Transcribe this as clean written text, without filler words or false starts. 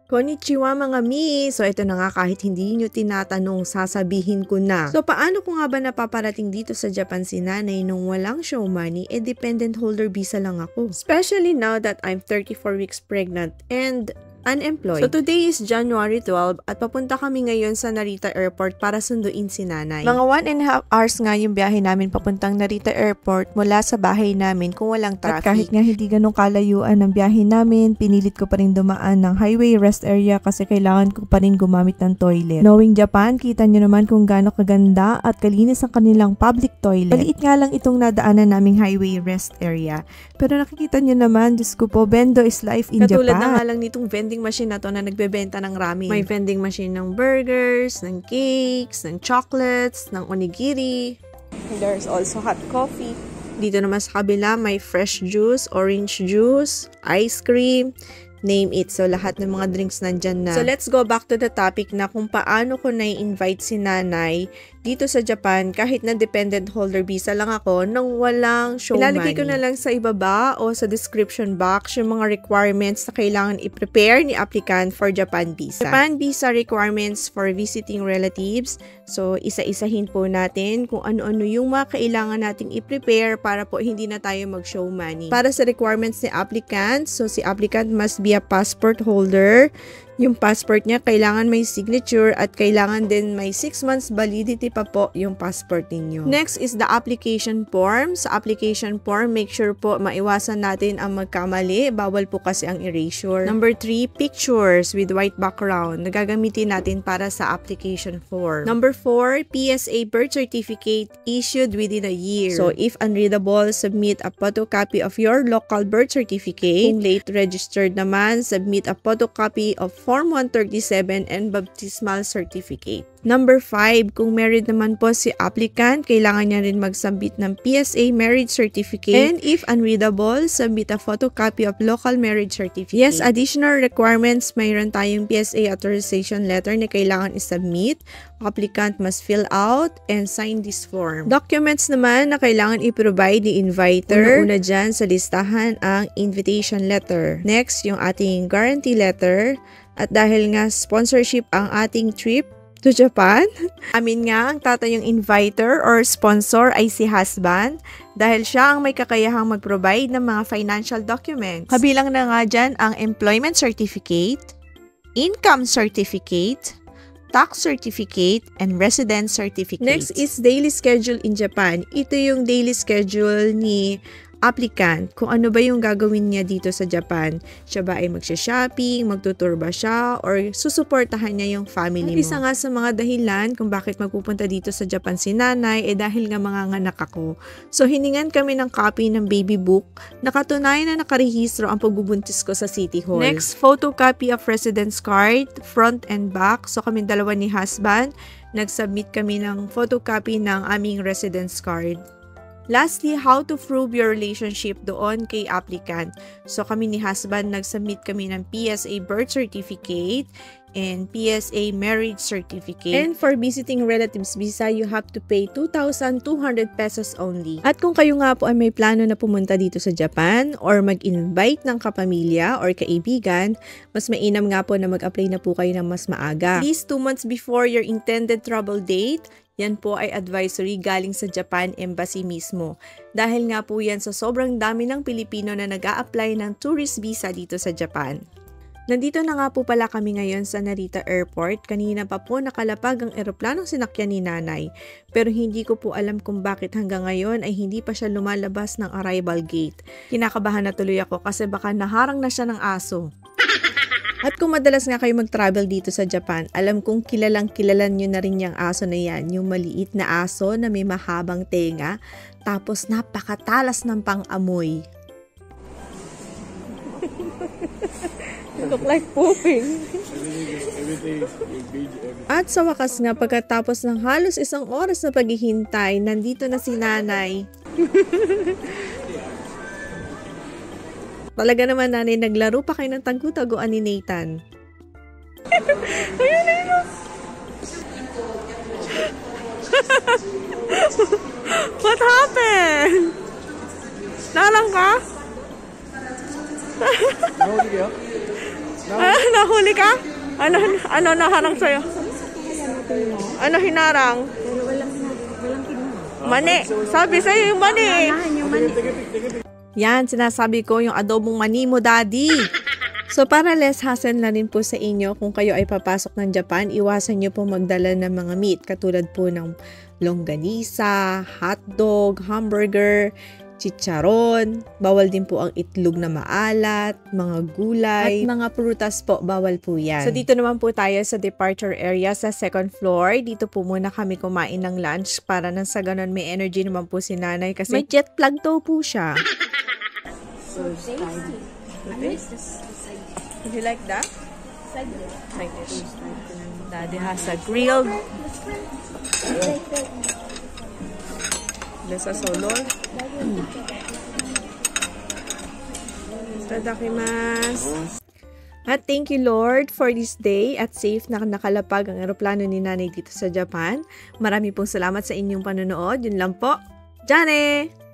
Konnichiwa mga mi! So ito na nga, kahit hindi nyo tinatanong, sasabihin ko na. So paano ko nga ba napaparating dito sa Japan si nanay nung walang show money, dependent holder visa lang ako. Especially now that I'm 34 weeks pregnant and unemployed. So today is January 12 at papunta kami ngayon sa Narita Airport para sunduin si nanay. Mga 1.5 hours nga yung biyahe namin papuntang Narita Airport mula sa bahay namin kung walang traffic. At kahit nga hindi ganun kalayuan ang biyahe namin, pinilit ko pa rin dumaan ng highway rest area kasi kailangan ko pa rin gumamit ng toilet. Knowing Japan, kita nyo naman kung gaano kaganda at kalinis ang kanilang public toilet. Maliit nga lang itong nadaanan naming highway rest area. Pero nakikita nyo naman, Diyos ko po, Bendo is life in Japan. Katulad na nga lang nitong vending machine na to na nagbebenta ng ramen. May vending machine ng burgers, ng cakes, ng chocolates, ng onigiri. There's also hot coffee. Dito naman sa kabila, may fresh juice, orange juice, ice cream, name it. So, lahat ng mga drinks nandyan na. So, let's go back to the topic na kung paano ko na-invite si nanay dito sa Japan kahit na dependent holder visa lang ako nang walang show money. Ilalagay ko na lang sa ibaba o sa description box yung mga requirements na kailangan i-prepare ni applicant for Japan visa. Japan visa requirements for visiting relatives. So, isa-isahin po natin kung ano-ano yung mga kailangan nating i-prepare para po hindi na tayo mag-show money. Para sa requirements ni applicant, so si applicant must be a passport holder. Yung passport niya, kailangan may signature at kailangan din may 6 months validity pa po yung passport ninyo. Next is the application form. Sa application form, make sure po maiwasan natin ang magkamali. Bawal po kasi ang erasure. Number 3, pictures with white background na gagamitin natin para sa application form. Number 4, PSA birth certificate issued within a year. So, if unreadable, submit a photocopy of your local birth certificate. Kung late registered naman, submit a photocopy of Form 137 and baptismal certificate. Number 5, kung married naman po si applicant, kailangan niya rin mag-submit ng PSA marriage certificate. And if unreadable, submit a photocopy of local marriage certificate. Yes, additional requirements, mayroon tayong PSA authorization letter na kailangan i-submit. Applicant must fill out and sign this form. Documents naman na kailangan i-provide ni inviter. Una dyan sa listahan ang invitation letter. Next, yung ating guarantee letter. At dahil nga sponsorship ang ating trip to Japan, amin nga ang tatay yung inviter or sponsor ay si husband dahil siya ang may kakayahang mag-provide ng mga financial documents. Kabilang na nga dyan ang employment certificate, income certificate, tax certificate, and residence certificate. Next is daily schedule in Japan. Ito yung daily schedule ni applicant, kung ano ba yung gagawin niya dito sa Japan. Siya ba ay magsha-shopping, magtutour ba siya, or susuportahan niya yung family mo. Isa nga sa mga dahilan kung bakit magpupunta dito sa Japan si nanay, dahil nga manganganak ako. So, hiningan kami ng copy ng baby book na katunayan na nakarehistro ang pagbubuntis ko sa City Hall. Next, photocopy of residence card, front and back. So, kami dalawa ni husband, nag-submit kami ng photocopy ng aming residence card. Lastly, how to prove your relationship doon kay applicant. So, kami ni husband, nag-submit kami ng PSA birth certificate and PSA marriage certificate. And for visiting relatives visa, you have to pay 2,200 pesos only. At kung kayo nga po ay may plano na pumunta dito sa Japan or mag-invite ng kapamilya or kaibigan, mas mainam nga po na mag-apply na po kayo ng mas maaga. At least 2 months before your intended travel date. Yan po ay advisory galing sa Japan Embassy mismo. Dahil nga po yan sa sobrang dami ng Pilipino na nag-a-apply ng tourist visa dito sa Japan. Nandito na nga po pala kami ngayon sa Narita Airport. Kanina pa po nakalapag ang eroplanong sinakyan ni nanay. Pero hindi ko po alam kung bakit hanggang ngayon ay hindi pa siya lumalabas ng arrival gate. Kinakabahan na tuloy ako kasi baka naharang na siya ng aso. At kung madalas nga kayo mag-travel dito sa Japan, alam kong kilalang-kilalan nyo na rin yung aso na yan. Yung maliit na aso na may mahabang tenga, tapos napakatalas ng pang-amoy. Look like pooping. At sa wakas nga, pagkatapos ng halos 1 oras na paghihintay, nandito na si nanay. Talaga naman nanay, naglaro pa kayo ng tagutaguan ni Nathan. Ayun na yun. What happened? Nalang ka? Nahuli ka? Ano naharang sa'yo? Ano hinarang? Mani. Sabi sa'yo yung mani. Yan, sinasabi ko yung adobong mani mo, daddy. So para less hassle na rin po sa inyo kung kayo ay papasok ng Japan, iwasan nyo po magdala ng mga meat katulad po ng longganisa, hotdog, hamburger, chicharon, bawal din po ang itlog na maalat, mga gulay, at mga prutas po, bawal po yan. So dito naman po tayo sa departure area sa second floor. Dito po muna kami kumain ng lunch para nang sa ganun may energy naman po si nanay kasi may jet lag daw po siya. So tasty. Would you like that? Like this. Daddy has a grilled. Let's solo. Itadakimasu. At thank you Lord for this day at safe na nakalapag ang eroplano ni nanay dito sa Japan. Marami pong salamat sa inyong panonood. Yun lang po. Jane!